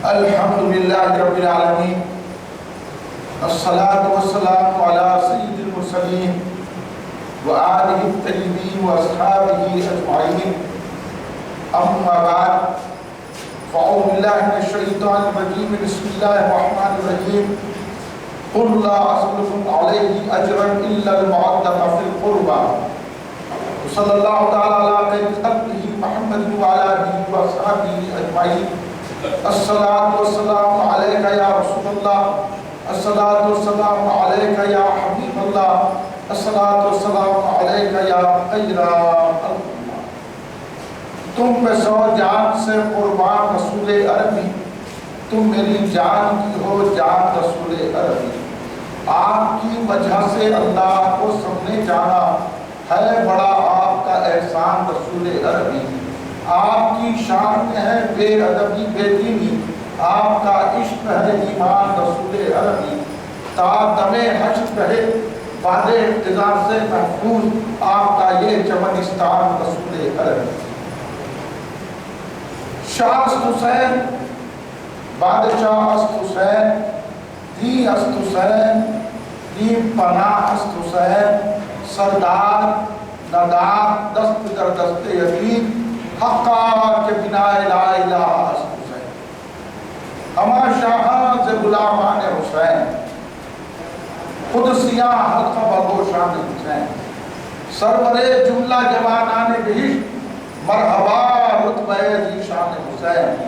الحمد للہ رب العالمین، الصلاة والسلام علی سید المرسلین وآلہ الطیبین واصحابہ اجمعین، اما بعد فاعوذ باللہ من الشیطان الرجیم، بسم اللہ الرحمن الرحیم، قل لا اسألکم علیہ اجرا الا المودۃ فی القربى، صلی اللہ تعالی علی خیر خلقہ محمد وعلی آلہ واصحابہ اجمعین۔ الصلاة والسلام علیک یا رسول اللہ، الصلاة والسلام علیک یا حبیب اللہ، الصلاة والسلام علیک یا خیر اللہ۔ تم پہ سو جان سے قربان رسول عربی، تم میری جان کی ہو جان رسول عربی۔ آپ کی وجہ سے اللہ کو سب نے جانا، ہے بڑا آپ کا احسان رسول عربی۔ آپ کی شان میں ہے بے ادبی بے دینی، آپ کا عشق ہے ایمان رسول عربی۔ تا دم حشر رہے بعد اقتدار سے محفوظ آپ کا یہ چمنستان رسول عربی۔ شاہ است حسین، بادشاہ است حسین، دی است حسین، دی پناہ است حسین، سردار ندار دست در دست یزید، حقا کے بنا لا الہ است حسین۔ ہما شاہاں سے غلامان حسین، قدسیاں حلقہ بگوشان حسین، سرور جملہ جوانان بہشت، مرحبا رتبہ ذیشان حسین۔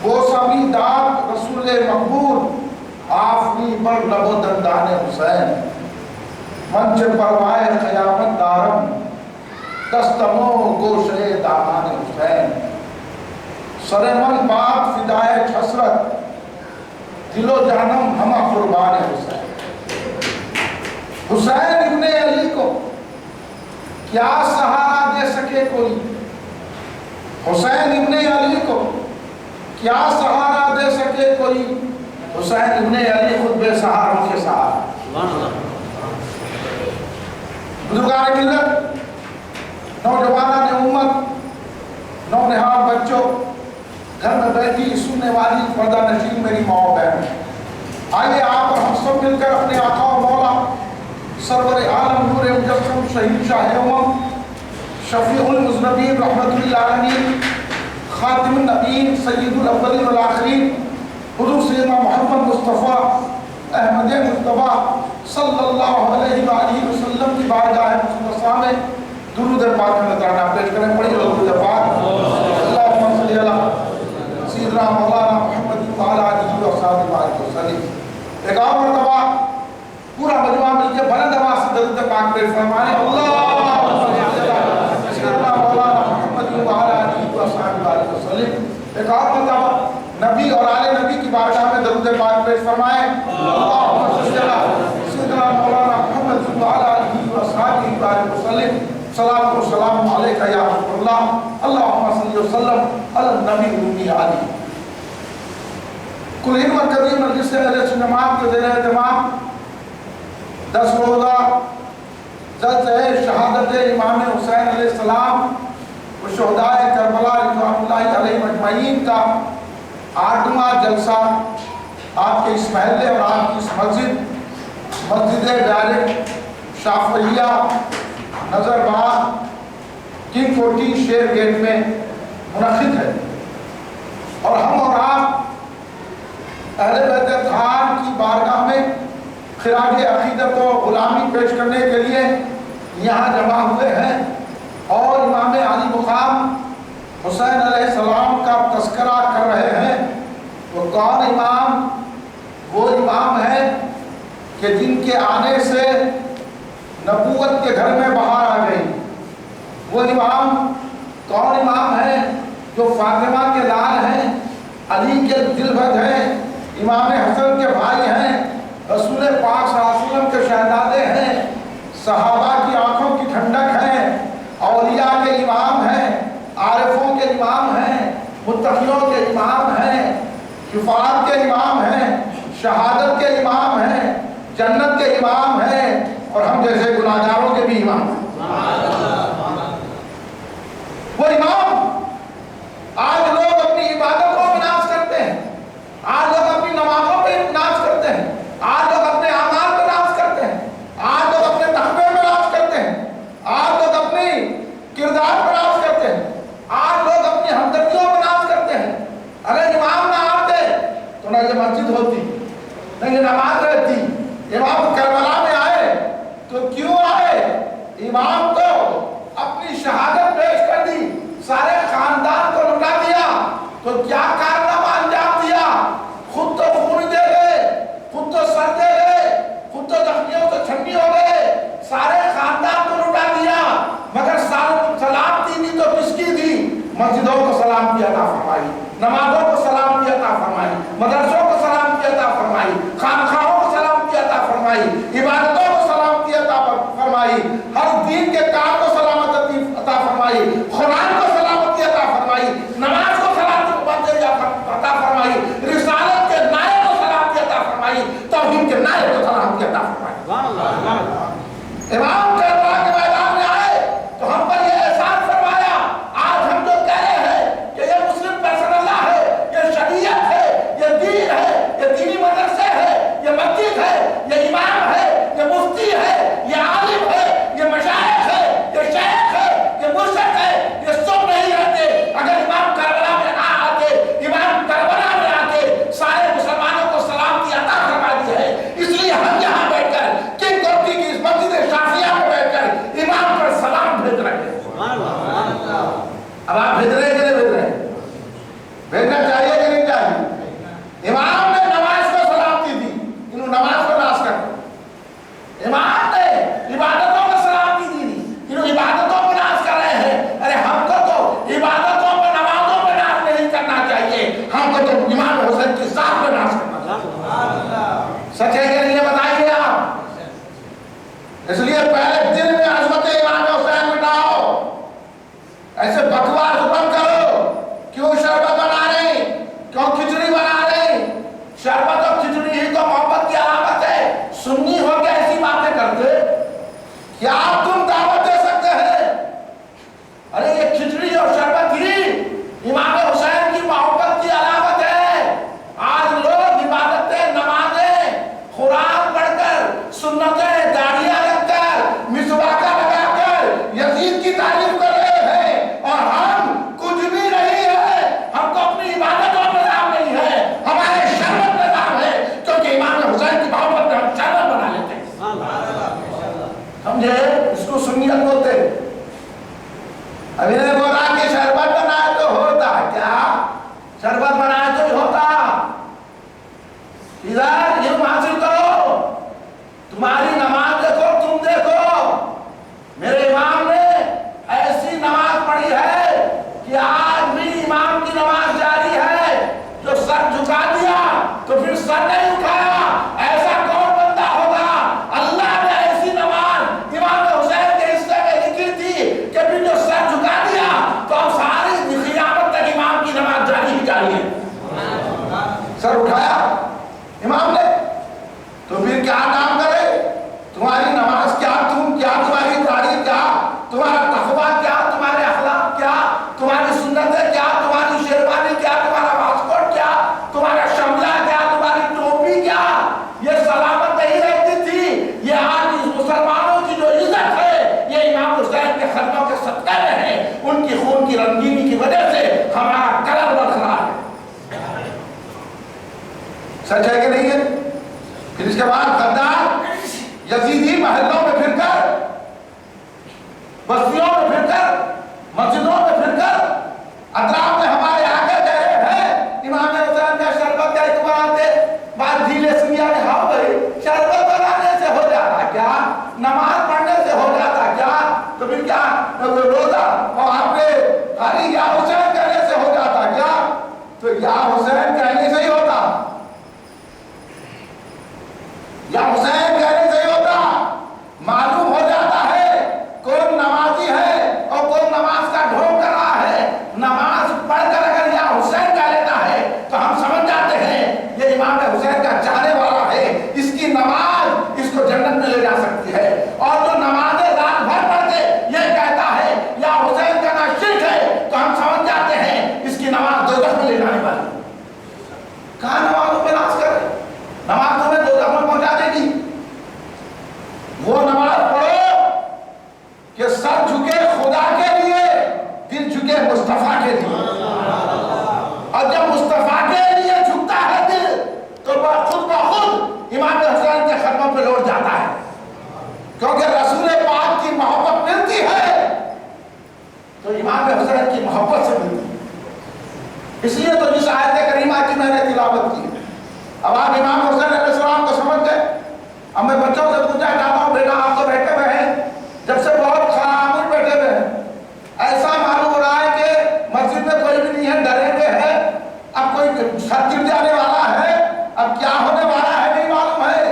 وہ سبھی داد رسول مقبول، آفنی پر لب و دندان حسین۔ منچ پروائے قیامت دارم، دستمو گوشے دامان حسین۔ سر من بات فدائے حسرت، دل و جانم ہمہ قربان حسین۔ حسین ابن علی کو کیا سہارا دے سکے کوئی، حسین ابن علی کو کیا سہارا دے سکے کوئی، حسین ابن علی خود بے سہاروں کے سہارا۔ بزرگان ملت، نوجوانان امت، نونہال بچوں، گھر میں بیٹھی سننے والی پردہ نشین میری ماں و بہن، آئیے آپ اور ہم سب مل کر اپنے آقا و مولا سرور عالم نور مجسم شہید شاہ امم شفیع المذنبین رحمت للعالمین خاتم النبیین سید الاولین والآخرین حضور سیدنا محمد مصطفیٰ احمد مصطفیٰ صلی اللہ علیہ وآلہ وسلم کی بارگاہ مقدسہ میں درود پاک کا نذرانہ پیش کریں۔ پڑھیے درود پاک۔ اللہم صلی علی سیدنا مولانا محمد وعلی آلہ وصحبہ وسلم۔ ایک اور مرتبہ پورا مجموعہ مل کے بلند آواز سے درود پاک پیش فرمائیں۔ اللہم صلی علی سیدنا مولانا محمد وعلی آلہ وصحبہ وسلم۔ ایک اور مرتبہ نبی اور آل نبی کی بارگاہ میں درود پاک پیش فرمائیں۔ اللہم صلی علی سیدنا مولانا محمد وعلی آلہ وصحبہ وسلم۔ صلاۃ و سلام علیکہ یا رسول اللہ، اللہم صلی وسلم علی النبی الامی علی۔ کل ہند و قدیم مجلس اہل سنت کے زیر اہتمام 10 روزہ جلسہ شہادت امام حسین علیہ السلام و شہدائے کربلا رضوان اللہ علیہ مجمعین کا 8واں جلسہ آپ کے اس محلے اور آپ کی اس مسجد ڈائریکٹ شافعیہ نظر باغ کنگ کوٹی شیر گیٹ میں منعقد ہے، اور ہم اور آپ اہل بیت اطہار کی بارگاہ میں خراج عقیدت و غلامی پیش کرنے کے لیے یہاں جمع ہوئے ہیں، اور امام علی مقام حسین علیہ السلام کا تذکرہ کر رہے ہیں۔ وہ کون امام؟ وہ امام ہے کہ جن کے آنے سے نبوت کے گھر میں بہار آ گئی۔ وہ امام کون امام ہے؟ جو فاطمہ کے لال ہیں، علی کے دل بھر ہیں، امام حسن کے بھائی ہیں، رسول پاک صلی اللہ علیہ وسلم کے شہزادے ہیں، صحابہ کی آنکھوں کی ٹھنڈک ہیں، اولیاء کے امام ہیں، عارفوں کے امام ہیں، متقیوں کے امام ہیں، شفاعت کے امام ہیں، شہادت کے امام ہیں، جنت کے امام ہیں، اور ہم جیسے گناہگاروں کے بھی امام ہیں۔ وہ امام آج لوگ اپنی عبادتوں ہوتی، نہیں نماز رہتی۔ امام کربلا میں آئے تو کیوں آئے؟ امام تو اپنی شہادت پیش کر دی، سارے خاندان کو لٹا دیا، تو کیا کارنامہ انجام دیا؟ خود تو خون دے گئے، خود تو سر دے گئے، خود تو زخمیوں سے چھنی ہو گئے، سارے خاندان کو لٹا دیا، مگر سلامتی دی تو کس کی دی؟ مسجدوں کو سلامتی عطا فرمائی، نمازوں کو سلامتی عطا فرمائی، مدرسوں کو سلامتی عطا فرمائی، خانقاہوں کو سلامتی عطا فرمائی، عبادتوں کو سلامتی عطا فرمائی، ہر دین کے کام کو سلامتی عطا فرمائی، قرآن کو سلامتی عطا فرمائی، نماز کو سلامتی عطا فرمائی، رسالت کے نائے کو سلامتی عطا فرمائی، توحید کے نائے کو سلامتی عطا فرمائی۔ امام کربلا کے میدان میں آئے تو ہم پر یہ احسان فرمایا۔ آج ہم جو کہہ رہے ہیں کہ یہ مسلم پرسن اللہ ہے، یہ شریعت ہے، یہ دین ہے، یہ دینی مدرسے ہے، یہ مسجد ہے، یہ امام ہے، یہ مفتی ہے، یہ عالم ہے، یہ مشائخ ہے، یہ شیخ ہے، یہ مرشد ہے، یہ سب نہیں رہتے اگر امام کربلا میں نہ آتے۔ امام کربلا میں آ کے سارے مسلمانوں کو سلامتی عطا فرما دی ہے، اس لیے ہم یہاں بیٹھ کر کنگ کوٹی کی اس مسجد شافعیہ میں بیٹھ کر امام پر سلام بھیج رہے ہیں۔ اب آپ بھیج رہے ہیں کہ نہیں بھیج رہے ہیں؟ بھیجنا چاہیے کہ نہیں چاہیے؟ امام نے نماز کو سلامتی دی، انہوں نماز کو ناز کر دو۔ امام نے عبادتوں کو سلامتی دی، انہوں عبادتوں کو ناز کر رہے ہیں۔ ارے ہم کو تو عبادتوں کو نمازوں پہ ناز نہیں کرنا چاہیے، ہم کو تو امام حسین کی ذات پہ ناز کرنا چاہیے۔ سچ ہے کہ نہیں یہ بتائیے آپ؟ اس لیے پہلے دن میں عظمت امام حسین مٹاؤ، ایسے بکواس بند کرو۔ کیوں شربت بنا رہے ہیں؟ کیوں کھچڑی بنا رہے ہیں؟ شربت اور کھچڑی ہی تو محبت کی علامت ہے، سنی ہو کے ایسی باتیں کرتے کیا تم دعوت دے سکتے ہیں؟ ارے یہ کھچڑی اور شربت ہی امام حسین کی محبت کی علامت ہے۔ آج لوگ عبادتیں، نمازیں، قرآن پڑھ کر، سنتیں، داڑیاں رکھ کر، مسواکہ لگا کر یزید کی تعریف کر رہے ہیں، اور ہم کچھ بھی نہیں ہے، ہم کو اپنی عبادتوں پہ نام نہیں ہے، ہمارے شربت پہ نام ہے، کیونکہ امام حسین کی محبت میں ہم شربت بنا لیتے ہیں۔ سمجھے؟ اس کو سنیت بولتے ہیں۔ ابھی نے بولا کہ شربت بنائے تو ہوتا کیا؟ شربت بنائے تو ہی ہوتا۔ ادھر علم حاصل کرو، تمہاری نماز دیکھو، تم دیکھو، میرے امام نے ایسی نماز پڑھی ہے کہ آج بھی امام کی نماز جاری ہے۔ جو سر جھکا دیا تو پھر سر نہیں اٹھایا، ایسا کون بندہ ہوگا؟ اللہ نے ایسی نماز امام حسین کے حصے میں لکھی تھی کہ پھر جو سر جھکا دیا تو اب ساری قیامت تک امام کی نماز جاری ہی جاری ہے۔ سر اٹھایا امام نے تو پھر کیا کام کرے؟ تمہاری نماز کیا، تم کیا، تمہاری داڑھی کیا، تمہارا تقویٰ کیا، تمہارے اخلاق کیا، تمہاری سنتیں کیا، تمہاری شیروانی کیا، تمہارا واسکوٹ کیا، تمہارا شملہ کیا، تمہاری ٹوپی کیا، یہ سلامت نہیں رہتی تھی۔ یہ آج اس مسلمانوں کی جو عزت ہے یہ امام حسین کے خدموں کے صدقے میں ہے، ان کی خون کی رنگینی کی وجہ سے ہمارا کلر برقرار ہے۔ سچ ہے کہ نہیں ہے؟ پھر اس کے بعد غدار یزیدی محلوں میں پھر کر، بستیوں میں پھر کر، مسجدوں میں پھر کر، اطراف میں ہمارے آگے کہہ رہے ہیں امام حسین کا شربت کا ایک بناتے، بعد ڈھیلے سنیا نے ہاؤ بھائی شربت بنانے سے ہو جاتا کیا؟ نماز پڑھنے سے ہو جاتا کیا؟ تو پھر کیا روزہ اور آپ نے خالی یا حسین کہنے سے ہو جاتا کیا؟ تو یا حسین کہنے سے ہی ہوتا، یا حسین کہنے سے ہی ہوتا۔ معلوم ہو جاتا ہے کون نمازی ہے اور کون نماز کا ڈھونگ کر رہا ہے۔ نماز پڑھ کر اگر یا حسین کہہ لیتا ہے تو ہم سمجھ جاتے ہیں یہ امام حسین کا چاہنے والا ہے، اس کی نماز اس کو جنت میں لے جا سکتی ہے۔ اور جو نمازیں رات بھر پڑھ کے یہ کہتا ہے یا حسین کا نا شرک ہے تو ہم سمجھ جاتے ہیں اس کی نماز دوزخ میں لے جانے والی۔ کہاں نمازوں پہ ناز کر رہے؟ نماز تمہیں دوزخ میں پہنچا دے گی۔ وہ نماز پڑھو کہ سر جھکے خدا کے لیے، دل جھکے مصطفیٰ کے لیے، اور جب مصطفیٰ کے لیے جھکتا ہے دل تو وہ اس لیے تو جس آیت کریمہ کی میں نے تلاوت کی، اب آپ امام حسین علیہ السلام کو سمجھ گئے۔ اب میں بچوں سے پوچھنا چاہتا ہوں، بیٹا آپ تو بیٹھے ہوئے ہیں، جب سے بہت خاموش بیٹھے ہوئے ہیں، ایسا معلوم ہو رہا ہے کہ مسجد میں کوئی بھی نہیں ہے، ڈرے ہوئے ہیں، اب کوئی چھت گر جانے والا ہے، اب کیا ہونے والا ہے نہیں معلوم ہے۔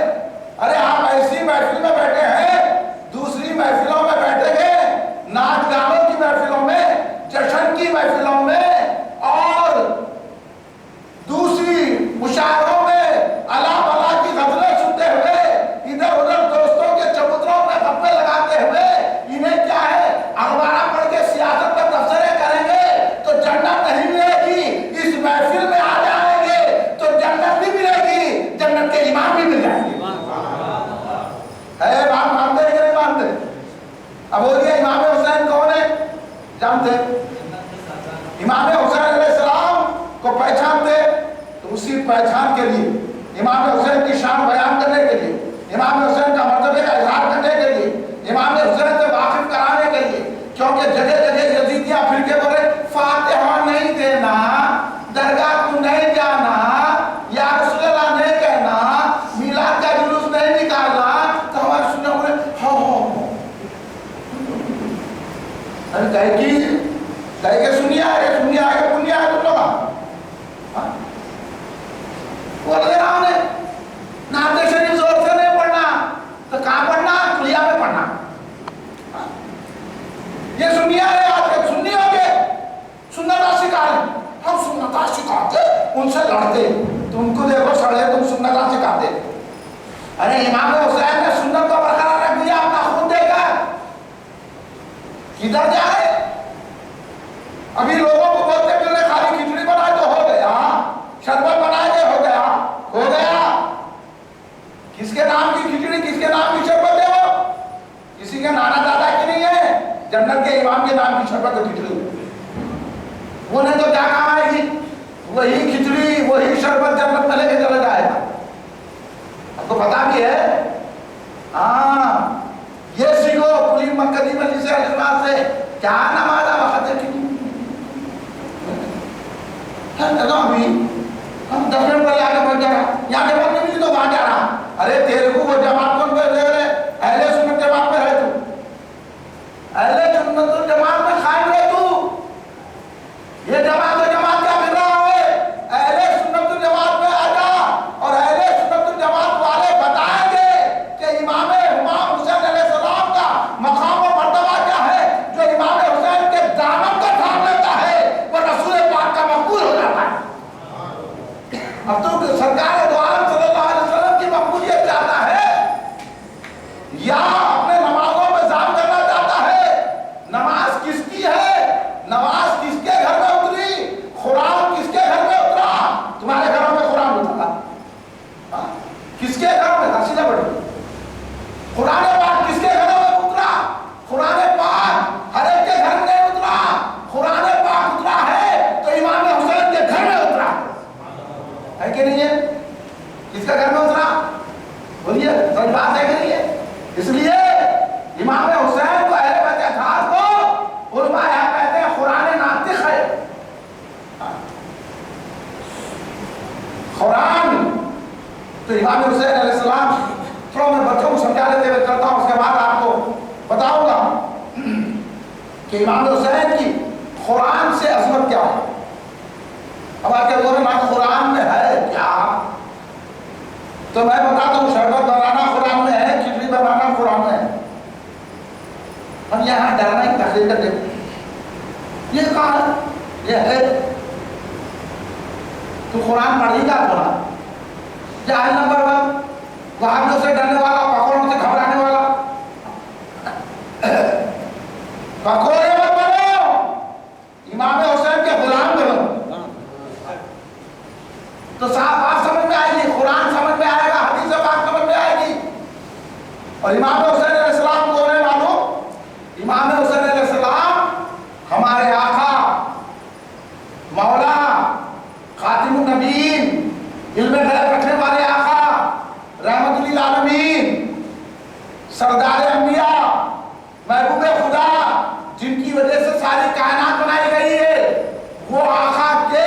ارے آپ ایسی محفل میں بیٹھے ہیں، دوسری محفلوں میں بیٹھے گے، ناچ گانوں کی محفلوں میں، جشن کی محفلوں میں اور دوسری مشاعروں میں اللہ بلا کی غزلیں سنتے ہوئے، ادھر ادھر دوستوں کے چبوتروں پہ گپے لگاتے ہوئے، انہیں کیا ہے اخبارہ پڑھ کے سیاست پر تبصرے کریں گے تو جنت نہیں ملے گی، اس محفل میں آ جائیں گے تو جنت بھی ملے گی، جنت کے امام بھی مل جائیں گے۔ ہے بات مانتے ہیں کہ نہیں مانتے؟ اب ہو گیا امام حسین کون ہے جانتے؟ امام حسین علیہ السلام کو پہچانتے تو اسی پہچان کے لیے، امام حسین کی شان بیان کرنے کے لیے، امام حسین کا مرتبے کا اظہار کرنے کے لیے، امام حسین سے واقف کرانے کے لیے، کیونکہ جگہ جگہ یزیدیاں پھر کے بولے فاتحہ نہیں دینا، درگاہ کو نہیں جانا، یا رسول اللہ نہیں کہنا، میلاد کا جلوس نہیں نکالنا، تو ہمارے سننے بولے کہے کہ سنیا ہے پنیا ہے تم لوگ بول دے رہا انہیں نعت شریف زور سے نہیں پڑھنا، تو کہاں پڑھنا؟ کلیا میں پڑھنا۔ یہ سنیا ہے، آج کے سنی ہو گے، سنتا سکھائے، ہم سنتا سکھاتے ان سے لڑتے، تم کو دیکھو سڑے تم سنتا سکھاتے۔ ارے امام حسین نے سنت کو برقرار رکھ دیا اپنا خون دے کر، کدھر جائے؟ ابھی لوگوں کو بولتے پھر خالی کھچڑی بنائے تو ہو گیا، شربت بنائے کے ہو گیا۔ کس کے نام کی کھچڑی، کس کے نام کی شربت ہے؟ وہ کسی کے نانا دادا کی نہیں ہے، جنت کے امام کے نام کی شربت ہے کھچڑی۔ وہ نہیں تو کیا کام آئے گی؟ وہی کھچڑی وہی شربت جنت میں لے کے چلا جائے گا۔ آپ کو پتا بھی ہے، ہاں یہ سیکھو کلی مکدی مجلس الجماعت سے، کیا نماز وقت ہے کی ابھی ہم 10 منٹ پہلے آگے بڑھ جا رہا، یہاں جماعت نہیں ملی تو وہاں جا رہا۔ ارے تیرے کو وہ جماعت کون پہ رہے رہے؟ اہل سنت جماعت پہ رہے تو، اہل سنت جماعت میں قائم رہے تو، یہ جماعت و جماعت کیا مل رہا ہے؟ اہل سنت جماعت میں آ جا، اور اہل سنت جماعت والے بتائیں گے کہ امام حسین علیہ السلام کا مقام و مرتبہ کیا ہے، جو امام حسین کے دامن کو تھام لیتا ہے وہ رسول پاک کا مقبول ہو جاتا ہے۔ اب تو سرکار دو عالم صلی اللہ علیہ وسلم کی مقبولیت چاہتا ہے یا اپنے نمازوں میں ضابط کرنا چاہتا ہے؟ نماز کس کی ہے؟ نماز کس کے گھر میں اتری؟ قرآن کس کے گھر میں اترا؟ تمہارے گھروں میں قرآن اترا؟ کس کے گھر میں؟ سیدھا پڑھو، قرآن پاک کس کے گھروں میں اترا؟ قرآن پاک ہر ایک کے گھر میں اترا، قرآن پاک اترا ہے تو امام حسین کے گھر میں اترا ہے کہ نہیں ہے؟ کس کا گھر میں اترا؟ بولیے، سچ بات ہے کہ نہیں ہے؟ اس لیے امام حسین کو اہل بیت اطہار کو علماء کہتے ہیں قرآن ناطق ہے۔ قرآن تو امام حسین علیہ السلام، تھوڑا میں بچوں کو سمجھا لیتے ہوئے چلتا ہوں، اس کے بعد آپ کو بتاؤں گا کہ امام حسین کی قرآن سے عظمت کیا ہے۔ اب آپ کے بولے نا قرآن میں ہے کیا، تو میں بتاتا ہوں شربت بنانا قرآن میں ہے، کھچڑی بنانا قرآن میں ہے۔ ہم یہاں ڈرنا کی تحریر کرتے ہیں، یہ کہاں ہے؟ یہ ہے تو قرآن پڑھی گا قرآن جاہل نمبر 1، وہابیوں سے ڈرنے والا، پکوڑوں سے گھبرانے والا، پکوڑے مت بنو، امام حسین کے غلام بنو، تو صاحب بات سمجھ میں آئے گی، قرآن سمجھ میں آئے گا، حدیث پاک سمجھ میں آئے گی۔ اور امام حسین علیہ السلام کو نہیں معلوم؟ امام حسین علیہ السلام ہمارے آقا مولا خاتم النبیین، علم غیب رکھنے والے آقا، رحمت للعالمین، سردار انبیاء، محبوب خدا، جن کی وجہ سے ساری کائنات بنائی گئی ہے، وہ آقا کے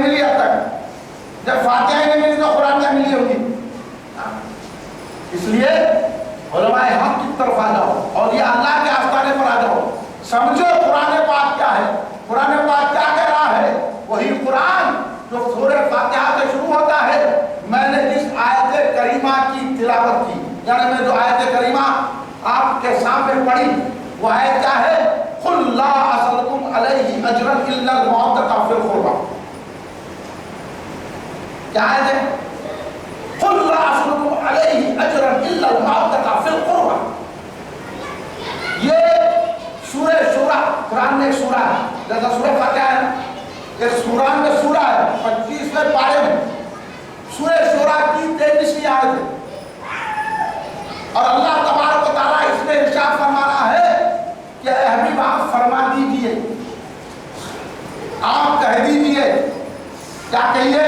نہیں ملی اب تک. جب فاتحہ ہی نہیں ملی تو قرآن کیا ملی ہوگی؟ اس لیے علماء حق کی طرف آ جاؤ اور یہ اللہ کے آستانے پر آ جاؤ. سمجھو قرآن پاک کیا ہے, قرآن پاک کیا کہہ رہا ہے. وہی قرآن جو سورہ فاتحہ سے شروع ہوتا ہے. میں نے جس آیت کریمہ کی تلاوت کی, یعنی میں جو آیت کریمہ آپ کے سامنے پڑھی, وہ آیت کیا ہے؟ قُلْ لَا أَسْأَلُكُمْ عَلَيْهِ أَجْرًا إِلَّا الْمَوَدَّةَ فِي الْقُرْبَى. کیا آیت ہے؟ قُلْ لَا أَسْأَلُكُمْ عَلَيْهِ أَجْرًا إِلَّا الْمَوَدَّةَ فِي الْقُرْبَى. یہ سورہ شورى, قرآن میں ایک سورہ ہے جیسا سورہ فاتحہ ہے, ایک قرآن میں سورہ ہے 25ویں پارے میں. سورہ شورى کی 23ویں آیت ہے. اور اللہ تبارک و تعالیٰ اس میں ارشاد فرما رہا ہے کہ اے حبیب آپ فرما دیجئے, آپ کہہ دیجئے. کیا کہیے؟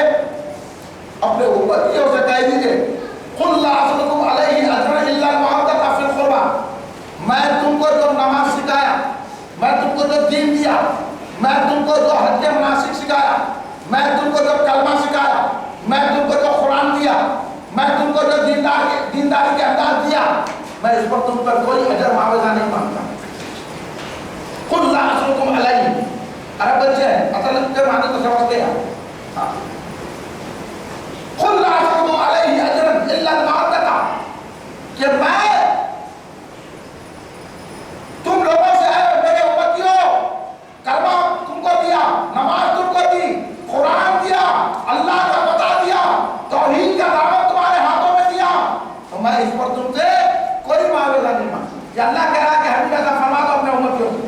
اپنے امتیوں سے کہہ دیجئے قُلْ لَا أَسْأَلُكُمْ عَلَيْهِ أَجْرًا إِلَّا الْمَوَدَّةَ فِي الْقُرْبَى. میں تم کو جو نماز سکھایا, میں تم کو جو دین دیا, میں تم کو جو حج کے مناسک سکھایا, میں تم کو جو کلمہ سکھایا, میں تم کو جو قرآن دیا, میں تم کو جو دینداری کے انداز دیا, میں اس پر تم پر کوئی اجر معاوضہ نہیں مانگتا. قُلْ لَا أَسْأَلُكُمْ عَلَيْهِ. عرب بچے ہیں, اصل کے معنی کو سمجھتے ہیں. قُلْ لَا أَسْأَلُكُمْ عَلَيْهِ أَجْرًا إِلَّا الْمَوَدَّةَ. کہ میں تم لوگوں سے میرے امتیوں کلمہ تم کو دیا, نماز تم کو دی, قرآن دیا, اللہ کا بتا دیا, توحید کا دعوت تمہارے ہاتھوں میں دیا, تو میں اس پر تم سے کوئی معاوضہ نہیں مانگتا. یہ اللہ کہہ رہا ہے کہ حبیب ایسا فرما دو اپنے امتیوں سے,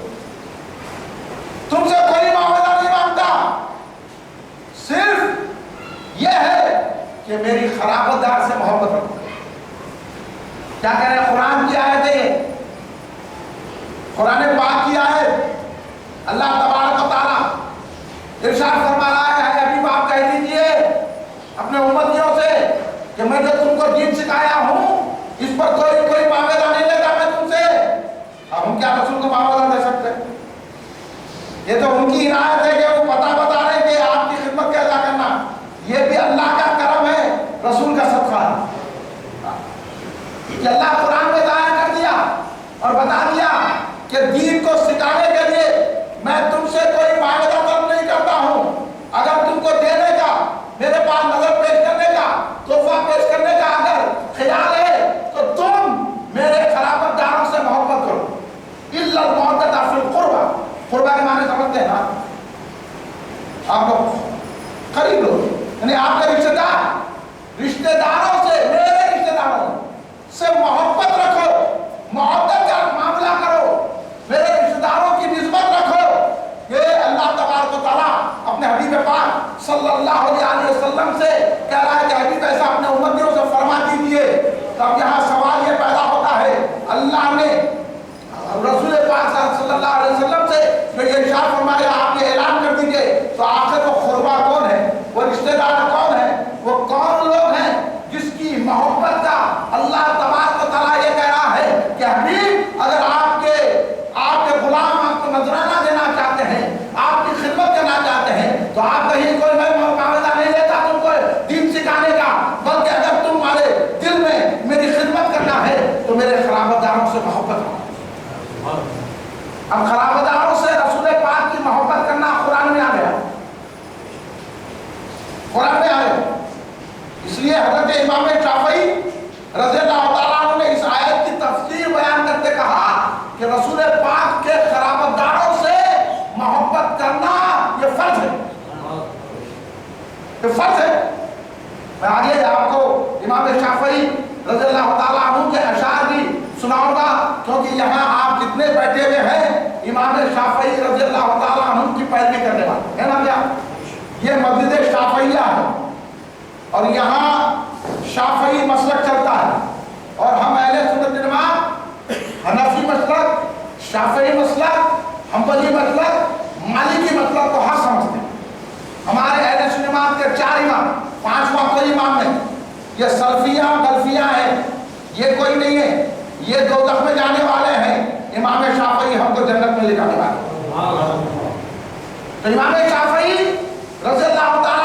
تم سے کوئی معاوضہ نہیں مانگتا, صرف یہ ہے کہ میری خرابت دار سے محبت رکھو. کیا کہہ رہے ہیں؟ قرآن کی آیت ہے, قرآن پاک کی آیت. اللہ تبارک و تعالیٰ ارشاد فرما رہا ہے اے حبیب آپ کہہ دیجئے اپنے امتیوں سے کہ میں جو تم کو دین سکھایا ہوں اس پر کوئی معاوضہ نہیں لیتا میں تم سے. اب ہم کیا رسول کو معاوضہ دے سکتے ہیں؟ یہ تو ان کی عنایت ہے کہ وہ بتا رہے کہ آپ کی خدمت کیسا کرنا. یہ بھی اللہ کا کرم ہے, رسول کا صدقہ ہے کہ اللہ قرآن میں ظاہر کر دیا اور بتا دیا کہ دین کو سکھانے کے لیے میں تم سے کوئی معاوضہ طلب نہیں کرتا ہوں. اگر تم کو دینے کا, میرے پاس نظر پیش کرنے کا, تحفہ پیش کرنے کا اگر خیال ہے تو تم میرے خلافت داروں سے محبت کرو. إِلَّا الْمَوَدَّةَ فِي الْقُرْبَى. قربہ کے معنی سمجھتے ہیں نا آپ لوگ؟ قریب لوگ, یعنی آپ کے رشتہ داروں سے, میرے رشتہ داروں سے محبت رکھو, محبت کا معاملہ کرو, میرے رشتہ داروں کی نسبت رکھو. یہ اللہ تبارک و تعالیٰ اپنے حبیب پاک صلی اللہ علیہ وسلم سے کہہ رہا ہے کہ حبیب ایسا اپنے امتیوں سے فرما دیجیے. تب یہاں سوال یہ پیدا ہوتا ہے, اللہ نے رسول پاک صلی اللہ علیہ وسلم سے جو یہ ارشاد فرمایا آپ یہ اعلان کر دیجئے, تو آخر وہ قربا کون ہے, وہ رشتہ دار کون ہے, وہ کون لوگ ہیں جس کی محبت کا اللہ تبارک و تعالیٰ یہ کہہ رہا ہے کہ حبیب اگر آپ کے غلام آپ کو نذرانہ دینا چاہتے ہیں, آپ کی خدمت کرنا چاہتے ہیں, تو آپ کہیں کوئی میں معاوضہ نہیں لیتا تم کو دین سکھانے کا, بلکہ اگر تمہارے دل میں میری خدمت کرنا ہے تو میرے خلافت داروں سے محبت کرو. اب خلافت داروں سے رسول پاک کی محبت کرنا قرآن میں آ گیا, قرآن میں آ گیا. اس لیے حضرت امام شافعی رضی اللہ تعالیٰ عنہ نے اس آیت کی تفسیر بیان کرتے کہا کہ رسول پاک کے خلافت داروں سے محبت کرنا یہ فرض ہے, یہ فرض ہے. میں آگے آپ کو امام شافعی رضی اللہ تعالیٰ عنہ کے اشعار بھی سناؤں گا, کیونکہ یہاں آپ جتنے بیٹھے ہوئے ہیں امام شافعی رضی اللہ تعالیٰ عنہ کی پیروی کرنے والے ہے نا. کیا یہ مسجد شافعیہ ہے اور یہاں شافعی مسلک چلتا ہے, اور ہم اہل سنت جماعت حنفی مسلک, شافعی مسلک, حنبلی مسلک, مالکی مسلک کو حق سمجھتے ہیں. ہمارے اہل سنت جماعت کے 4 امام, 5واں کوئی امام نہیں. یہ سلفیہ غلفیہ ہیں, یہ کوئی نہیں ہے, یہ دوزخ میں جانے والے ہیں. امام شافعی ہم کو جنت میں لے جانے والے. تو امام شافعی رضی اللہ تعالیٰ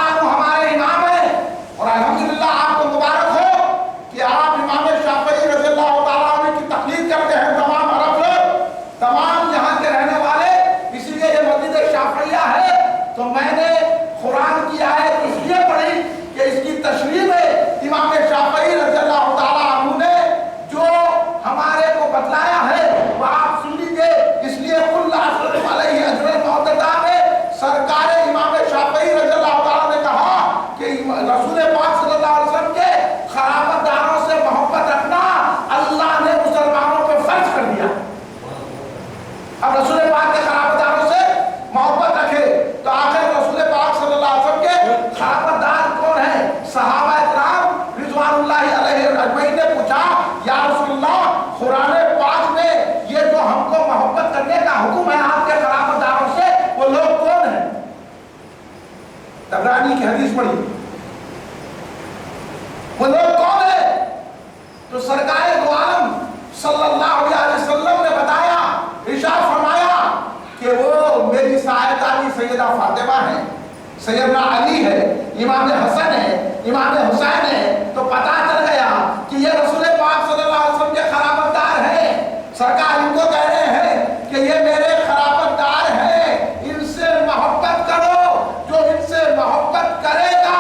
صحابہ اکرام رضوان اللہ علیہ اجمعین نے پوچھا یا رسول اللہ قرآن پاک میں یہ جو ہم کو محبت کرنے کا حکم ہے آپ کے خلافت داروں سے وہ لوگ کون ہیں؟ طبرانی کی حدیث پڑھی، وہ لوگ کون ہیں؟ تو سرکار دو عالم صلی اللہ علیہ وسلم نے بتایا، ارشاد فرمایا کہ وہ میری سایدہ سیدہ فاطمہ ہے، سیدنا علی ہے، امام حسن ہے، امام حسین ہے۔ تو پتہ چل گیا کہ یہ رسول پاک صلی اللہ علیہ وسلم کے خلافت دار ہیں۔ سرکار ان کو کہہ رہے ہیں کہ یہ میرے خلافت دار ہیں، ان سے محبت کرو، جو ان سے محبت کرے گا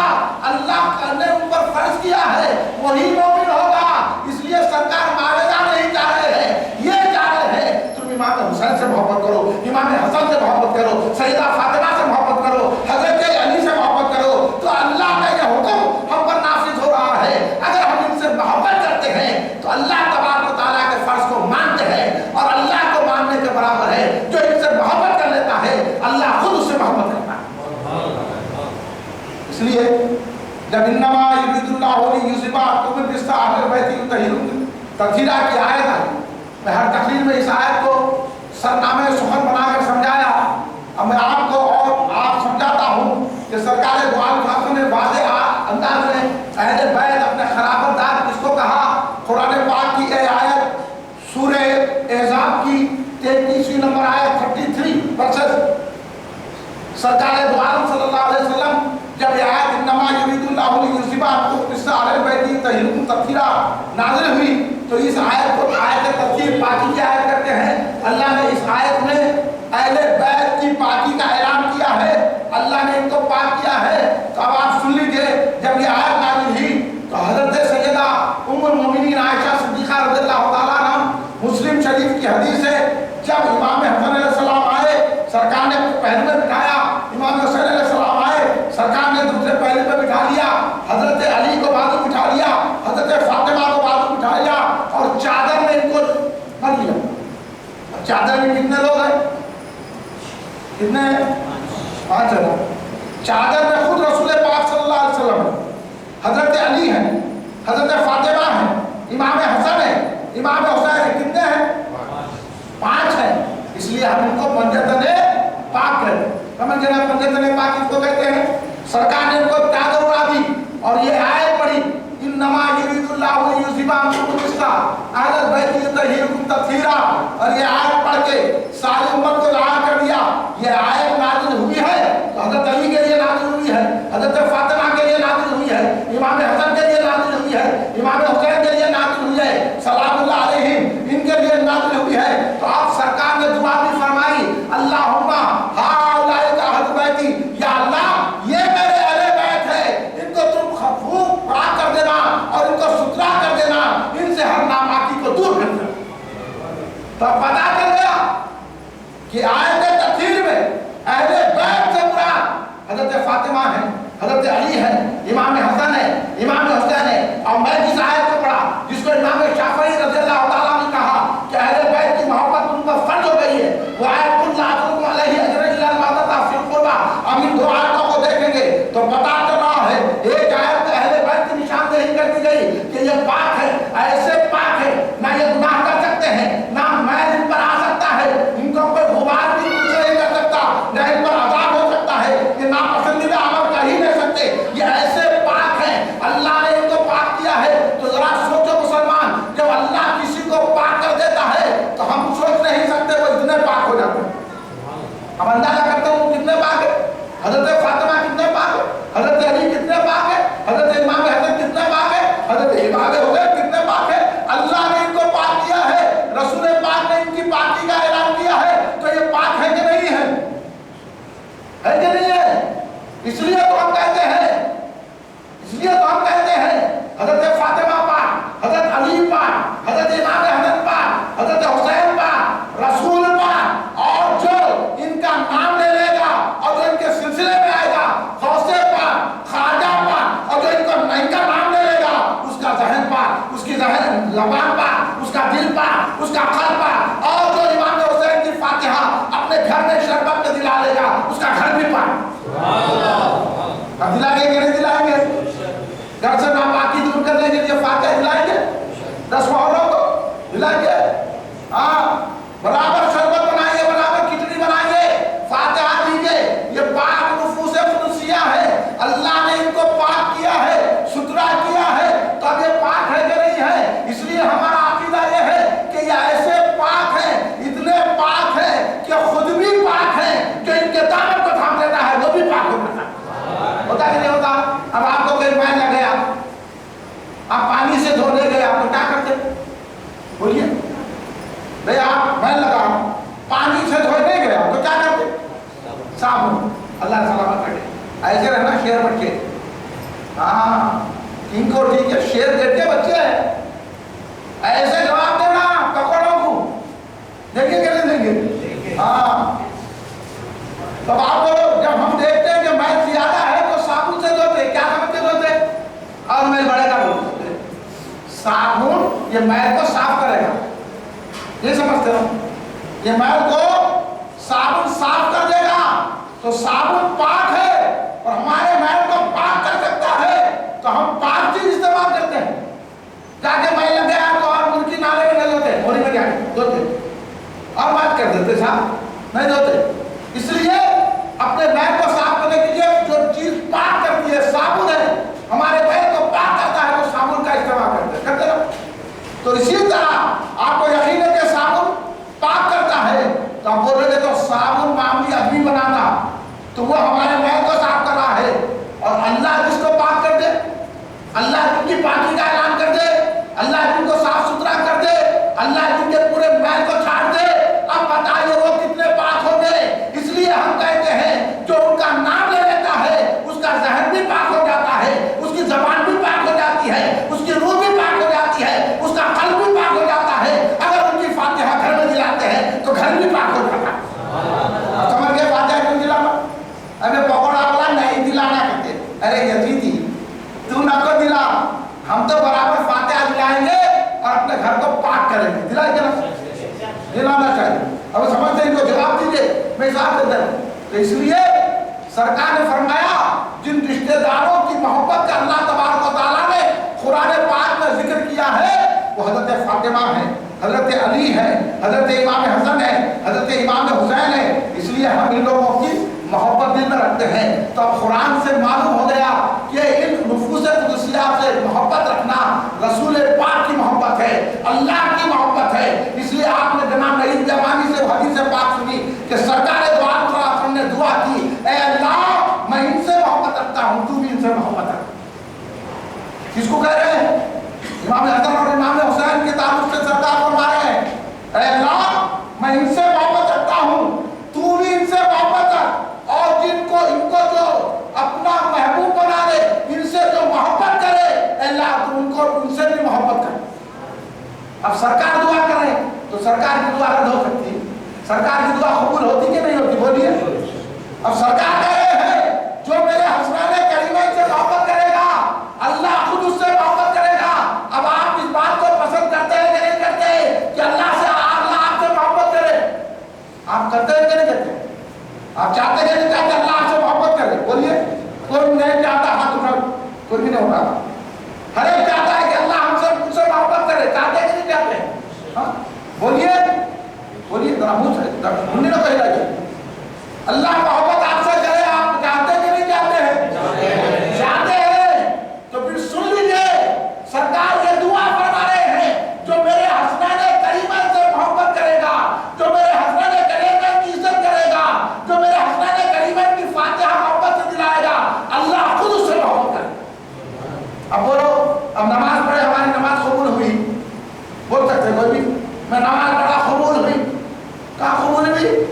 اللہ نے ان پر فرض کیا ہے وہی مومن ہوگا۔ اس لیے سرکار معاوضہ نہیں چاہ رہے ہیں، یہ چاہ رہے ہیں تم امام حسین سے محبت کرو، امام حسن سے محبت کرو، سیدہ فاطمہ سے محبت کرو، حضرت علی سے محبت کرو، تو اللہ کا یہ حکم ہم پر نافذ ہو رہا ہے۔ اگر ہم ان سے محبت کرتے ہیں تو اللہ تبارک و تعالیٰ کے فرض کو مانتے ہیں، اور اللہ کو ماننے کے برابر ہے جو ان سے محبت کر لیتا ہے اللہ خود اس سے محبت کرتا ہے۔ اس لیے جب انما یرید اللہ لیذھب عنکم الرجس اہل البیت یطہرکم تطہیرا کی آیت آئی، میں ہر تقریر میں اس آیت کو سرنامے سخن بنا کر سمجھایا۔ اب میں آپ کو اور آپ سمجھاتا ہوں کہ سرکار دو عالم نے واضح انداز میں اہل بیت اپنے خلافت دار کس کو کہا۔ قرآن پاک کی اے آیت سورہ احزاب کی 33 نمبر آیت 33 ورسز سرکار دو عالم صلی اللہ علیہ وسلم جب یہ آیت انما یرید اللہ لیذھب عنکم الرجس اہل البیت یطہرکم تطہیرا نازل ہوئی تو اس آیت کو آیت تطہیر پاکی کی آیت کرتے ہیں۔ اللہ نے اس آیت میں اہل بیت کی پاکی کا اعلان کیا ہے، اللہ نے ان کو پاک کیا ہے۔ تو اب آپ سن لیجئے، جب یہ آیت نازل ہوئی تو حضرت سیدہ ام المومنین عائشہ صدیقہ رضی اللہ تعالیٰ عنہ، مسلم شریف کی حدیث ہے، جب امام حسن علیہ السلام آئے سرکار نے پہلو میں بٹھایا، امام حسین علیہ السلام آئے سرکار نے دوسرے پہلو پہ بٹھا لیا، حضرت علی کو بازو بٹھا لیا، حضرت فاطمہ کو بازو بٹھا لیا، اور چادر میں ان کو بن لیا۔ چادر میں کتنے لوگ ہیں؟ کتنے ہیں؟ 5 لوگ۔ چادر میں خود رسول پاک صلی اللہ علیہ وسلم ہے، حضرت علی ہیں، حضرت فاطمہ ہیں، امام حسن ہے، امام حسین ہے، کتنے ہیں؟ 5 ہیں۔ اس لیے ہم ان کو پنجتن پاک کہتے ہیں۔ سمجھ گئے نا پنجتن پاک کس کو کہتے ہیں؟ سرکار نے ان کو چادر اڑا دی اور یہ آیت پڑھی انما یرید اللہ لیذھب عنکم الرجس اہل البیت یطہرکم تطہیرا، اور یہ آیت پڑھ کے ساری امت کو دعا کر دیا۔ یہ آیت نازل ہوئی ہے تو حضرت علی کے لیے نازل ہوئی ہے، حضرت فاطمہ کے لیے نازل ہوئی ہے، امام حسن کے لیے نازل ہوئی ہے، امام حسین کے لیے نازل ہوئی ہے، سلام اللہ علیہم ان کے لیے نازل ہوئی ہے۔ تو آپ سرکار نے دعا بھی فرمائی اللہم ہؤلاء اہل بیتی، یا اللہ یہ میرے اہل بیت ہے، ان کو تم خوب پاک کر دینا اور ان کو ستھرا کر دینا، ان سے ہر ناپاکی کو دور کر دینا۔ تو پتہ چل گیا کہ آیت تطہیر میں اہل بیت سے مراد حضرت فاطمہ ہے، حضرت علی ہے، امام حسن ہے، امام حسین ہے۔ اور میں جس آیت کو پڑھا جس کو امام شافعی رضی اللہ تعالیٰ نے کہا کہ اہل بیت کی محبت ان پر فرض ہو گئی ہے، وہ آیت قل لا أسألكم علیہ اجرا الا المودۃ فی القربى، اب ان دو آیتوں کو دیکھیں گے تو پتہ چل رہا ہے ایک آیت میں اہل بیت کی نشاندہی کر دی گئی کہ یہ پاک ہے، ایسے پاک ہے نہ یہ گناہ کر سکتے ہیں، نہ میل ان پر آ سکتا ہے، ان کو کوئی غبار بھی کچھ نہیں کر سکتا، نہ ان پر عذاب ہو سکتا ہے، یہ ناپسندیدہ عمل کر ہی نہیں سکتے، یہ ایسے پاک ہیں، اللہ نے ان کو پاک کیا ہے۔ تو ذرا سوچو مسلمان، جب اللہ کسی کو پاک کر دیتا ہے تو ہم سوچ نہیں سکتے وہ اتنے پاک ہو جاتے ہیں۔ ہم اندازہ کرتے ہیں وہ کتنے پاک ہے، حضرت فاطمہ کتنے پاک ہے، حضرت علی کتنے پاک ہے، حضرت امام حسن کتنے پاک ہے، حضرت امام حسین کتنے پاک ہے۔ اللہ نے ان کو پاک کیا ہے، رسول پاک نے ان کی پاکی کا اعلان کیا ہے، تو یہ پاک ہے کہ نہیں ہے؟ ہے کہ نہیں ہے؟ اس لیے تو ہم کہتے ہیں، اس لیے تو ہم کہتے ہیں حضرت فاطمہ پاک، حضرت علی پاک، حضرت امام حسن پاک، حضرت حسین پاک، رسول پاک، اور جو ان کا نام لے لے گا اور جو ان کے سلسلے میں آئے گا، غوث پاک، خواجہ پاک، اور جو ان کا نام لے لے گا اس کا ذہن پاک، اس کی ذہن زبان پاک، اس کا دل پاک، اس کا قلب پاک، اور جو امام حسین کی فاتحہ اپنے گھر میں شربت میں دلا لے گا اس کا گھر بھی پاک۔ اب دلائیں گے کہ نہیں دلائیں گے؟ گھر سے ناپاکی دور کرنے کے لیے فاتحہ دلائیں گے 10 محلوں کو دلائیں گے. ہاں برابر شربت بنائیے, برابر کھچڑی بنائیے, فاتحہ دیجیے. یہ پاک نفوس قدسیہ ہے, اللہ نے ان کو پاک کیا ہے, ستھرا کیا ہے, تو اب یہ پاک ہے کہ نہیں ہے. اس لیے ہمارا عقیدہ یہ ہے کہ یہ ایسے پاک ہیں, اتنے پاک ہیں کہ خود بھی پاک ہیں, جو ان کے دامن کو تھام لیتا ہے وہ بھی پاک ہوتا ہے کہ نہیں ہوتا. اب آپ کو کوئی میل لگ گیا, آپ پانی سے دھونے گئے, آپ کو کیا کرتے بولیے بھئی, آپ میل لگا پانی سے دھونے گئے, آپ کو کیا کرتے صابن. اللہ سلامت رکھے. ایسے رہنا شیر بچے. ہاں ان کو ٹھیک ہے, شیر گھر کے بچے ہیں, ایسے جواب دینا پکڑوں کو, دیکھیں کہ نہیں دیں گے. ہاں تب آپ بولو, جب ہم دیکھتے ہیں کہ میل زیادہ ہے تو صابن سے دھوتے, کیا سمجھتے دھوتے, اور میل بڑھے گا دھوتے. صابن یہ میل کو صاف کرے گا, یہ سمجھتے ہو, یہ میل کو صابن صاف کر دے گا. تو صابن پاک ہے اور ہمارے میل کو پاک کر سکتا ہے, تو ہم پاک چیز استعمال کرتے ہیں. جا کے میل لگ گیا تو اور ملکی نالے میں نہیں دھوتے, موری میں کیا دھوتے اور بات کر دیتے, صاحب نہیں دھوتے. اس لیے اپنے میل کو صاف کرنے کے لیے جو چیز پاک کرتی ہے صابن ہے, ہمارے میل کو پاک کرتا ہے تو صابن کا استعمال کرتے نا. تو اسی طرح آپ کو یقین ہے کہ صابن پاک کرتا ہے, تو آپ بول رہے تھے تو صابن معمولی آدمی بناتا, تو وہ ہمارے میل کو صاف کر رہا ہے. اور اللہ جس کو پاک کر دے, اللہ جن کی پاکی کا اعلان کر دے, اللہ جن کو صاف ستھرا کر دے, اللہ جن کے پورے میل کو چھاڑ دے, اب بتائیے وہ کتنے پاک ہو گئے. اس لیے ہم کہتے ہیں جو ان کا نام لے لیتا ہے اس کا ذہن بھی پاک ہو جاتا ہے, اس کی زبان بھی پاک ہو جاتی ہے, اس کی روح بھی پاک ہو جاتی ہے, اس کا قلب بھی پاک ہو جاتا ہے. اگر ان کی فاتحہ گھر میں دلاتے ہیں تو گھر بھی پاک ہو جاتا ہے. سمجھ گئے فاتحہ کیوں دلانا؟ ابھی پکوڑا والا نہیں دلانا کہتے, ارے یزیدی تو نہ کو دلا, ہم تو برابر فاتحہ دلائیں گے اور اپنے گھر کو پاک کریں گے. دلائیں گے نا, دلانا چاہیے. اب سمجھتے ہیں ان کو جواب دیجیے, میں صاحب دیتا ہوں. تو اس لیے سرکار نے فرمایا جن رشتہ داروں کی محبت کا اللہ تبارک و تعالیٰ نے قرآن پاک میں ذکر کیا ہے وہ حضرت فاطمہ ہے, حضرت علی ہے, حضرت امام حسن ہے, حضرت امام حسین ہے. اس لیے ہم ان لوگوں کی محبت دل میں رکھتے ہیں. تو اب قرآن سے معلوم ہو گیا کہ ان نفوس قدسیہ سے محبت رکھنا رسول پاک کی محبت ہے, اللہ کی محبت ہے. اس لیے آپ نے جناب نعیم جمانی سے حدیث پاک سنی کہ سرکار دو عالم صلی اللہ علیہ وسلم نے دعا کی, اے اللہ میں ان سے محبت رکھتا ہوں, تو بھی ان سے محبت رکھ. کس کو کہہ رہے ہیں؟ امام حسن اور امام حسین کے تعلق سے سرکار فرما رہے ہیں, اے اللہ میں ان سے محبت رکھتا ہوں, تو بھی ان سے محبت رکھ. اور جن کو ان کو جو اپنا محبوب بنا لے, ان سے جو محبت کرے, اے اللہ تو ان کو ان سے بھی محبت کر. اب سرکار دعا کرے تو سرکار کی دعا رد ہو سکتی ہے, سرکار کی دعا قبول ہوتی کہ نہیں ہوتی بولیے. اب سرکار کہہ رہے ہیں جو میرے حسنان کریمہ سے محبت کرے گا اللہ خود اس سے محبت کرے گا. اب آپ اس بات کو پسند کرتے ہیں کہ نہیں کرتے کہ اللہ سے اللہ آپ سے محبت کرے؟ آپ کرتے ہیں کہ نہیں کرتے؟ آپ چاہتے ہیں کہ نہیں چاہتے اللہ آپ سے محبت کرے بولیے. کوئی نہیں چاہتا, ہاتھ اٹھا, کوئی بھی نہیں اٹھاتا. ہر ایک چاہتا ہے کہ اللہ ہم سے مجھ سے محبت کرے. چاہتے ہیں کہ نہیں چاہتے؟ بولیے بولیے ذرا منہ سے منہ نہ کہہ رہے. اللہ محبت آپ سے کرے, آپ چاہتے ہیں کہ نہیں چاہتے ہیں؟ چاہتے ہیں. تو پھر سن لیجیے سرکار یہ دعا فرما رہے ہیں جو میرے حسنان کریمہ سے محبت کرے گا, جو میرے حسنان کریمہ کی عزت کرے گا, جو میرے حسنان کریمہ کی فاتحہ محبت سے دلائے گا, اللہ خود اس سے محبت کرے. اب بولو, اب نماز پڑھے, ہماری نماز قبول ہوئی, بول سکتے کوئی بھی میں نماز پڑھا قبول ہوئی. کہاں قبول ہوئی؟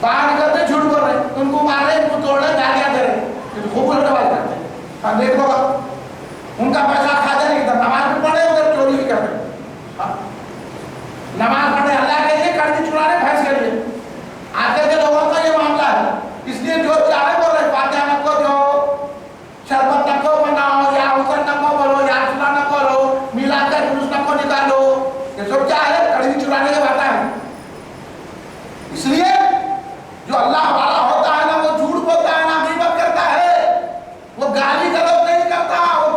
باہر نکلتے جھوٹ بول رہے, ان کو مار رہے, ان کو توڑ رہے, گالیاں دے رہے, قبول ہونے والے کرتے. ہاں دیکھو گا ان کا پیسہ کھاتے نہیں, ادھر نماز بھی پڑھے ادھر چوری بھی کرتے. نماز پڑھے اللہ کے لیے, کڑی چڑھانے بھینس کے لیے. آج کل کے لوگوں کا یہ معاملہ ہے. اس لیے جو چاہے بول رہے فاتحہ نہ کو دو, شربت نہ کو بناؤ, یا اوسر نہ کو بولو, یا چلا نہ کرو, ملا کر جلوس نہ کو نکالو, یہ سب کیا ہے؟ کڑی چڑھانے کی بات ہے. اس لیے جو اللہ والا ہوتا ہے نا وہ جھوٹ بولتا ہے, نا غیبت کرتا ہے, وہ گالی گلوچ نہیں کرتا, وہ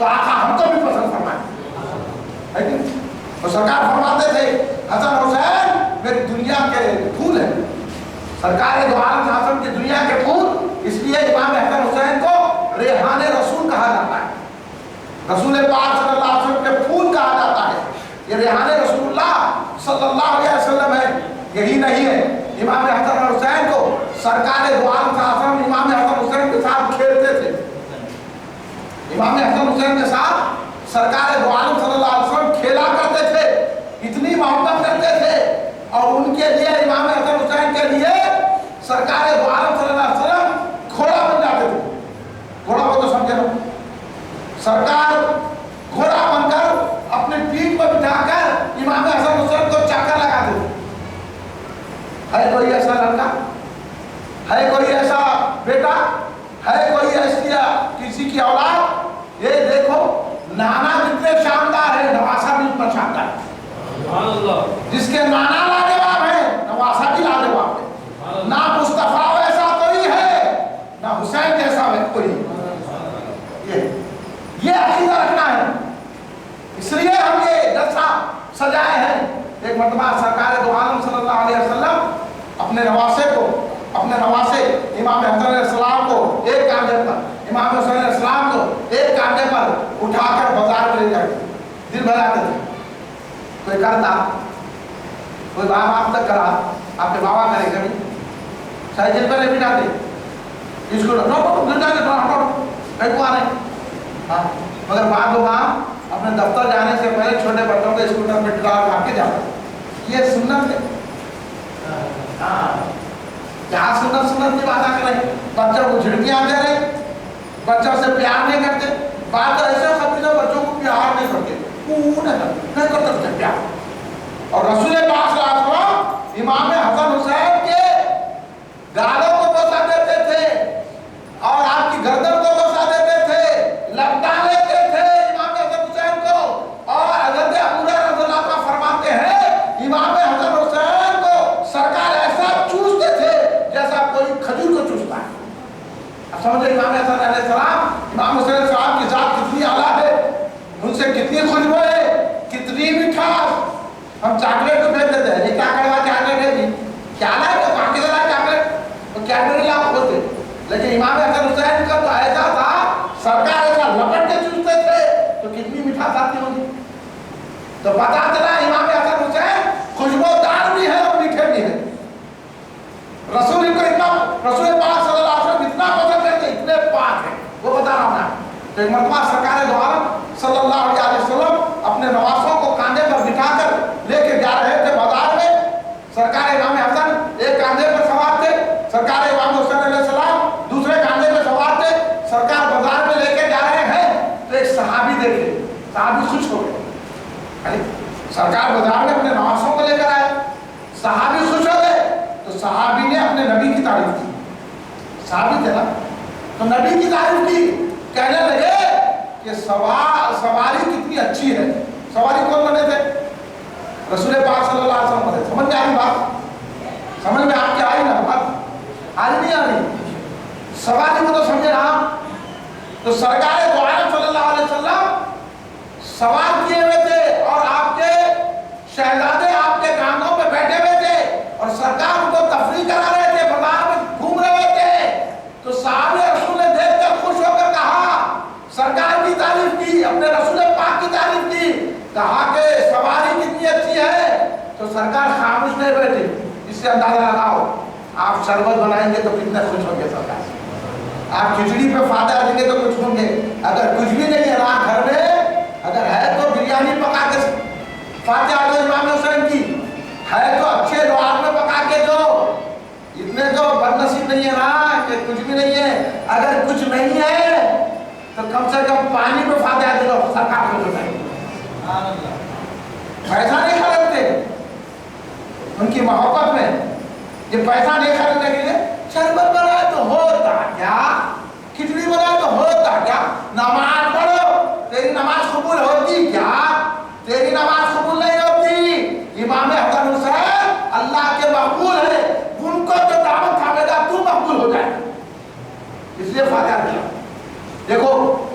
تو آقا ہم کو بھی پسند فرمائیں. اور سرکار فرماتے تھے حسن حسین میری دنیا کے پھول ہیں. سرکار دو عالم حسن کی دنیا کے پھول, اس لیے امام حسن حسین کو ریحان رسول کہا جاتا ہے. رسول پاک صلی اللہ علیہ وسلم کے پھول کہا جاتا ہے. یہ ریحان رسول اللہ صلی اللہ علیہ وسلم ہے. یہی نہیں ہے, امام حسن حسین کو سرکار دو عالم حسن امام حسن حسین کے ساتھ کھیلتے تھے. امام حسن حسین کے ساتھ سرکار دو عالم صلی اللہ علیہ وسلم کھیلا کرتے تھے, اتنی محبت کرتے تھے. اور ان کے لیے امام حسن حسین کے لیے سرکار دو عالم صلی اللہ علیہ وسلم گھوڑا بن جاتے تھے. گھوڑا کو تو سمجھے نا, سرکار گھوڑا بن کر اپنے پیٹھ پر بٹھا کر امام حسن حسین کو چکر لگاتے تھے. ہے کوئی ایسا لڑکا, ہے کوئی ایسا بیٹا, ہے کوئی ایسی کسی کی اولاد, یہ دیکھو نانا جتنے شاندار ہے نواسا بھی اتنا شاندار ہے. جس کے نانا لاجواب ہے نواسا بھی لاجواب ہے. نہ مصطفیٰ ویسا کوئی ہے نہ حسین جیسا کوئی. یہ عقیدہ رکھنا ہے. اس لیے ہم یہ جلسہ سجائے ہیں. ایک مرتبہ سرکار دو عالم صلی اللہ علیہ وسلم اپنے نواسے امام حسن علیہ السلام کو ایک کاندھے پر, امام حسین علیہ السلام کو ایک کاندھے پر اٹھا کر بازار میں لے جاتے, دل بھراتے تھے. کوئی کرتا, کوئی باپ آپ تک کرا, آپ کے بابا کرے کبھی سائیکل پر لے بٹھاتے اسکول کہیں کو آنے. مگر بعض لوگ اپنے دفتر جانے سے پہلے چھوٹے بچوں کو اسکوٹر میں ڈرا کر کے جاتے. یہ سنت ہے. کیا سنت کی بات کر رہے ہیں. بچوں کو جھڑکیاں دے رہے, بچوں سے پیار نہیں کرتے. بات ایسے کرتے ہیں بچوں کو پیار نہیں کرتے, نہیں کرتے پیار. اور رسول پاک صلی اللہ علیہ وسلم امام حسن حسین کے گالوں کو بوسا دیتے تھے اور آپ کی گردن کو بوسا دیتے تھے, لپٹا لیتے تھے امام حسن حسین کو. اور حضرت ابو ہریرہ رضی اللہ عنہ فرماتے ہیں امام حسن حسین کو سرکار ایسا چوستے تھے جیسا کوئی کھجور کو چوستا ہے. اب سمجھے امام حسن علیہ السلام, امام حسین علیہ السلام کی ذات کتنی اعلیٰ ہے, ان سے کتنی خوشبو ہے, کتنی مٹھاس. ہم چاکلیٹ کو بھیج دیتے ہیں, یہ کیا کڑوا چاکلیٹ ہے جی, کیا لائے تو پاکستان چاکلیٹ, وہ کیڈبری لا ہوتے. لیکن امام حسن حسین کا تو ایسا تھا, سرکار ایسا لپٹ کے چوستے تھے تو کتنی مٹھاس آتی ہوگی. تو پتا چلا امام حسن حسین خوشبودار بھی ہے اور میٹھے بھی ہیں. رسول کو اتنا, رسول پاک صلی اللہ علیہ وسلم اتنا پسند کرتے, اتنے پاک ہیں, وہ بتا رہا ہوں میں. تو ایک مرتبہ سرکار دو عالم صلی اللہ علیہ وسلم اپنے نواسوں کو کاندھے پر بٹھا کر لے کے جا رہے تھے بازار میں. سرکار امام حسن ایک کاندھے پر سوار تھے, سرکار امام حسین علیہ السلام دوسرے کاندھے پر سوار تھے. سرکار بازار میں لے کے جا رہے ہیں تو ایک صحابی دیکھے, صحابی خوش ہو گئے. سرکار بازار میں اپنے نواسوں کو لے کر آئے, صحابی خوش ہو گئے. تو صحابی نے اپنے نبی کی تعریف کی. صحابی تھے نا, تو نبی کی تعریف کی, کہنے لگے کہ سواری کتنی اچھی ہے. سواری کون بنے تھے؟ رسول پاک صلی اللہ علیہ وسلم بنے. سمجھ میں آئی بات, سمجھ میں آپ کی آئی نا بات, آئی نہیں آ رہی, سواری کو تو سمجھے نا. تو سرکار دو عالم صلی اللہ علیہ وسلم سوار کیے ہوئے تھے اور آپ کے شہزادے آپ کے کاندھوں پہ بیٹھے ہوئے تھے اور سرکار ان کو تفریح کرا رہے تھے, بازار میں گھوم رہے تھے. تو صحابہ رسول نے دیکھ کر خوش ہو کر کہا, سرکار کی تعریف کی, اپنے رسول پاک کی تعریف کی, کہا کہ سواری کتنی اچھی ہے. تو سرکار خاموش نہیں بیٹھے. اس سے اندازہ لگاؤ آپ شربت بنائیں گے تو کتنے خوش ہوں گے سرکار. آپ کھچڑی پہ فاتحہ دیں گے تو کچھ ہوں گے. اگر کچھ بھی نہیں ہے نا گھر میں, اگر ہے تو بریانی پکا کے فاتحہ دو امام حسین کی, ہے تو اچھے لوگ میں پکا کے دو. اتنے تو بدنصیب نہیں ہے نا کہ کچھ بھی نہیں ہے. اگر کچھ نہیں ہے تو کم سے کم پانی میں فاتحہ دے دو, سرکار کو بتائیں. پیسہ نہیں خریدتے ان کی محبت میں, یہ پیسہ نہیں خریدنے کے لیے. شربت بنائے تو ہوتا کیا, کھچڑی بنائے تو ہوتا کیا, نماز پڑھو تیری نماز قبول ہوتی کیا, تیری نماز قبول نہیں ہوتی. امام حسن حسین اللہ کے مقبول ہے, ان کو جو دعوت کھاوے گا تو مقبول ہو جائے. اس لیے فاتحہ دیا. دیکھو